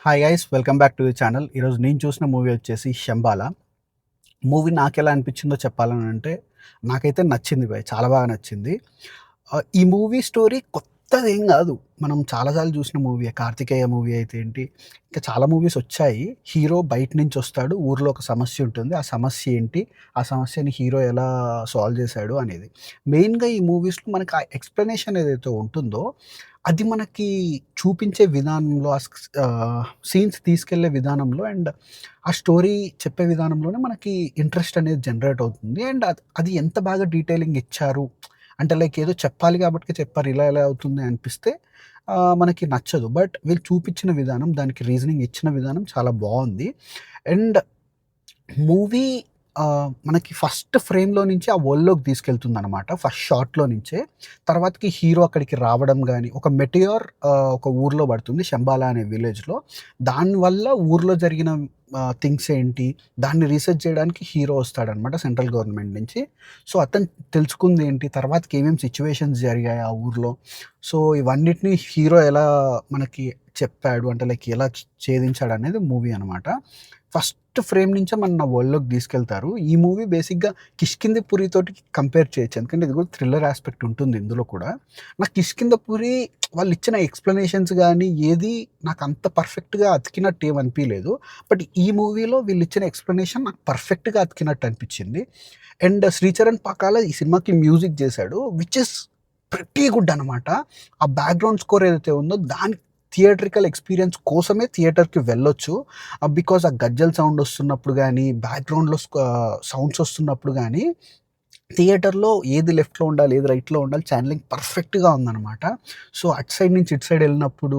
Hi guys welcome back to the channel. ఈరోజు నేను చూసిన మూవీ వచ్చేసి 'శంబాల'. మూవీ నాకెలా అనిపించిందో చెప్పాలని అంటే నాకైతే నచ్చింది భయ్. చాలా బాగా నచ్చింది. ఈ మూవీ స్టోరీ కొత్తదేం గాదు. మనం చాలా సార్లు చూసిన మూవీయే. 'కార్తికేయ' మూవీ అయితే ఏంటి, ఇంకా చాలా మూవీస్ వచ్చాయి. హీరో బయట నుంచి వస్తాడు. ఊర్లో ఒక సమస్య ఉంటుంది. ఆ సమస్య ఏంటి? ఆ సమస్యని హీరో ఎలా సాల్వ్ చేశాడు అనేది. మెయిన్‌గా ఈ మూవీస్‌లో మనకి ఆ ఎక్స్‌ప్లనేషన్ ఏదైతే ఉంటుందో అది మనకి చూపించే విధానంలో సీన్స్ తీసుకెళ్ళే విధానంలో అండ్ ఆ స్టోరీ చెప్పే విధానంలోనే మనకి ఇంట్రెస్ట్ అనేది జనరేట్ అవుతుంది. అండ్ అది ఎంత బాగా డీటెయిలింగ్ ఇచ్చారు. అంటే లైక్ ఏదో చెప్పాలి కాబట్టి చెప్పారు. ఇలా ఎలా అవుతుంది అనిపిస్తే మనకి నచ్చదు. బట్ వీళ్ళు చూపించిన విధానం, దానికి రీజనింగ్ ఇచ్చిన విధానం చాలా బావుంది. అండ్ మూవీ మనకి ఫస్ట్ ఫ్రేమ్‌లో నుంచి ఆ వరల్డ్‌లోకి తీసుకెళ్తుందనమాట. ఫస్ట్ షాట్‌లో నుంచే. తర్వాతకి హీరో అక్కడికి రావడం గాని, ఒక మెటియోర్ ఒక ఊర్లో పడుతుంది. శంబాల అనే విలేజ్‌లో. దానివల్ల ఊర్లో జరిగిన థింగ్స్ ఏంటి, దాన్ని రీసెర్చ్ చేయడానికి హీరో వస్తాడనమాట సెంట్రల్ గవర్నమెంట్ నుంచి. సో, అతను తెలుసుకుందేంటి, తర్వాతకి ఏమేమి సిట్యుయేషన్స్ జరిగాయి ఆ ఊర్లో. సో, ఇవన్నిటిని హీరో ఎలా మనకి చెప్పాడు అంటే లైక్ ఎలా ఛేదించాడనేది మూవీ అనమాట. ఫస్ట్ ఫ్రేమ్ నుంచే మనల్ని ఆ వరల్డ్‌లోకి తీసుకెళ్తారు. ఈ మూవీ బేసిక్‌గా 'కిష్కింధపురి' తోటి కంపేర్ చేయొచ్చు. ఎందుకంటే ఇది కూడా థ్రిల్లర్ యాస్పెక్ట్ ఉంటుంది ఇందులో కూడా. నాకు 'కిష్కింధపురి' వాళ్ళిచ్చిన ఎక్స్‌ప్లనేషన్స్ గాని, ఏది నాకంత పర్ఫెక్ట్‌గా అతికినట్టు ఏమి అనిపియలేదు. బట్ ఈ మూవీలో వీళ్ళిచ్చిన ఎక్స్‌ప్లనేషన్ నాకు పర్ఫెక్ట్‌గా అతికినట్టు అనిపిచ్చింది. అండ్ 'శ్రీచరణ్ పాకాల' ఈ సినిమాకి మ్యూజిక్ చేశాడు. విచ్ ఇస్ ప్రిటీ గుడ్ అనమాట. ఆ బ్యాక్‌గ్రౌండ్ స్కోర్ ఏదైతే ఉందో దానికి థియేట్రికల్ ఎక్స్‌పీరియన్స్ కోసమే థియేటర్‌కి వెళ్ళొచ్చు. బికాజ్ ఆ గజ్జెల సౌండ్ వస్తున్నప్పుడు గానీ, బ్యాక్‌గ్రౌండ్‌లో సౌండ్స్ వస్తున్నప్పుడు గానీ, థియేటర్‌లో ఏది లెఫ్ట్‌లో ఉండాలి, ఏది రైట్‌లో ఉండాలి ఛానెలింగ్ పర్ఫెక్ట్‌గా ఉందనమాట. సో, అటు సైడ్ నుంచి ఇటు సైడ్ ఎళ్ళినప్పుడు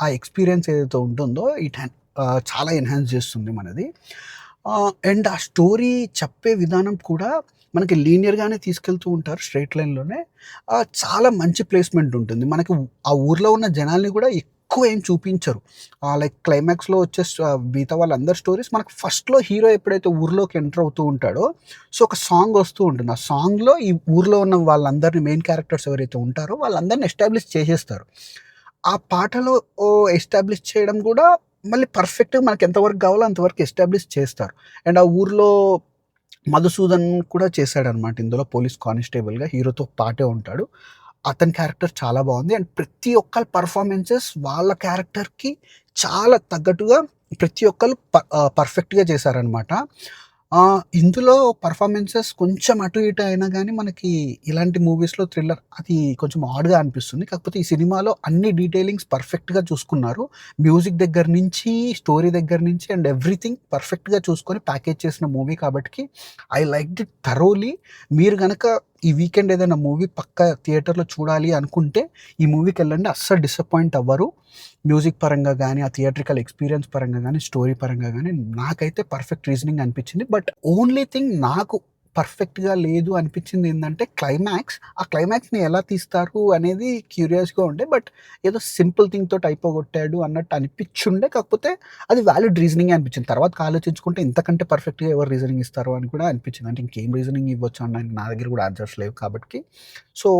ఆ ఎక్స్‌పీరియన్స్ ఏదైతే ఉంటుందో చాలా ఎన్హాన్స్ చేస్తుంది మనది. అండ్ ఆ స్టోరీ చెప్పే విధానం కూడా మనకి లీనియర్‌గానే తీసుకెళ్తూ ఉంటారు స్ట్రెయిట్ లైన్‌లోనే. చాలా మంచి ప్లేస్‌మెంట్ ఉంటుంది. మనకి ఆ ఊర్లో ఉన్న జనాల్ని కూడా ఎక్కువ ఏం చూపించరు. లైక్ క్లైమాక్స్‌లో వచ్చే మిగతా వాళ్ళందరి స్టోరీస్ మనకు ఫస్ట్‌లో హీరో ఎప్పుడైతే ఊర్లోకి ఎంటర్ అవుతూ ఉంటాడో, సో, ఒక సాంగ్ వస్తూ ఉంటుంది. ఆ సాంగ్‌లో ఈ ఊర్లో ఉన్న వాళ్ళందరిని మెయిన్ క్యారెక్టర్స్ ఎవరైతే ఉంటారో వాళ్ళందరిని ఎస్టాబ్లిష్ చేసేస్తారు. ఆ పాటలో ఎస్టాబ్లిష్ చేయడం గూడా మళ్ళీ పర్ఫెక్ట్‌గా మనకి ఎంతవరకు కావాలో అంతవరకు ఎస్టాబ్లిష్ చేస్తారు. అండ్ ఆ ఊర్లో మధుసూదన్ కూడా చేశాడనమాట ఇందులో పోలీస్ కానిస్టేబుల్‌గా హీరోతో పాటే ఉంటాడు. అతని క్యారెక్టర్ చాలా బావుంది. అండ్ ప్రతి ఒక్కళ్ళ పెర్ఫార్మన్సెస్ వాళ్ళ క్యారెక్టర్‌కి చాలా తగ్గట్టుగా ప్రతి ఒక్కళ్ళు పర్ఫెక్ట్‌గా చేశారనమాట. ఇందులో పెర్ఫార్మన్సెస్ కొంచెం అటు ఇటు అయినా గానీ మనకి ఇలాంటి మూవీస్‌లో థ్రిల్లర్ అది కొంచెం ఆడ్‌గా అనిపిస్తుంది. కాకపోతే ఈ సినిమాలో అన్ని డీటెయిలింగ్స్ పర్ఫెక్ట్‌గా చూసుకున్నారు. మ్యూజిక్ దగ్గర నుంచి, స్టోరీ దగ్గర నుంచి అండ్ ఎవ్రీథింగ్ పర్ఫెక్ట్‌గా చూసుకొని ప్యాకేజ్ చేసిన మూవీ కాబట్టికి ఐ లైక్డ్ ఇట్ థరోలీ. మీరు గనక ఈ వీకెండ్ ఏదైనా మూవీ పక్కా థియేటర్‌లో చూడాలి అనుకుంటే ఈ మూవీకెళ్ళండి. అస్సలు డిసప్పాయింట్ అవ్వరు. మ్యూజిక్ పరంగా గానీ, ఆ థియేట్రికల్ ఎక్స్‌పీరియన్స్ పరంగా గానీ, స్టోరీ పరంగా గానీ నాకైతే పర్ఫెక్ట్ రీజనింగ్ అనిపిచ్చింది. బట్ ఓన్లీ థింగ్ నాకు పర్ఫెక్ట్‌గా లేదు అనిపిచ్చిందేందంటే క్లైమాక్స్. ఆ క్లైమాక్స్‌ని ఎలా తీస్తారు అనేది క్యూరియస్‌గా ఉండే. బట్ ఏదో సింపుల్ థింగ్ తోటి అయిపోగొట్టాడు అన్నట్టు అనిపిచ్చుండే. కాకపోతే అది వాలిడ్ రీజనింగే అనిపిచ్చింది. తర్వాతకి ఆలోచించుకుంటే ఇంతకంటే పర్ఫెక్ట్‌గా ఎవరు రీజనింగ్ ఇస్తారు అని కూడా అనిపిచ్చింది. అంటే ఇంకేం రీజనింగ్ ఇవ్వచ్చు అనడానికి నా దగ్గర కూడా ఆన్సర్స్ లేవు కాబట్టి. So,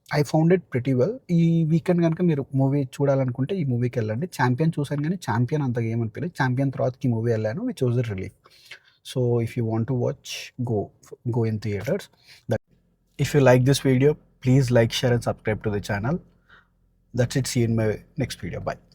I found it pretty well. ఈ వీకెండ్ గనుక మీరు మూవీ చూడాలనుకుంటే ఈ మూవీకెళ్ళండి. 'చాంపియన్' చూసాను గానీ 'చాంపియన్' అంతగా ఏమనిపియలేదు. 'చాంపియన్' తర్వాతకి ఈ మూవీ ఎళ్ళాను. Which was a relief. So if you want to watch, go in theaters. That if you like this video, please like, share and subscribe to the channel. That's it. See you in my next video. Bye.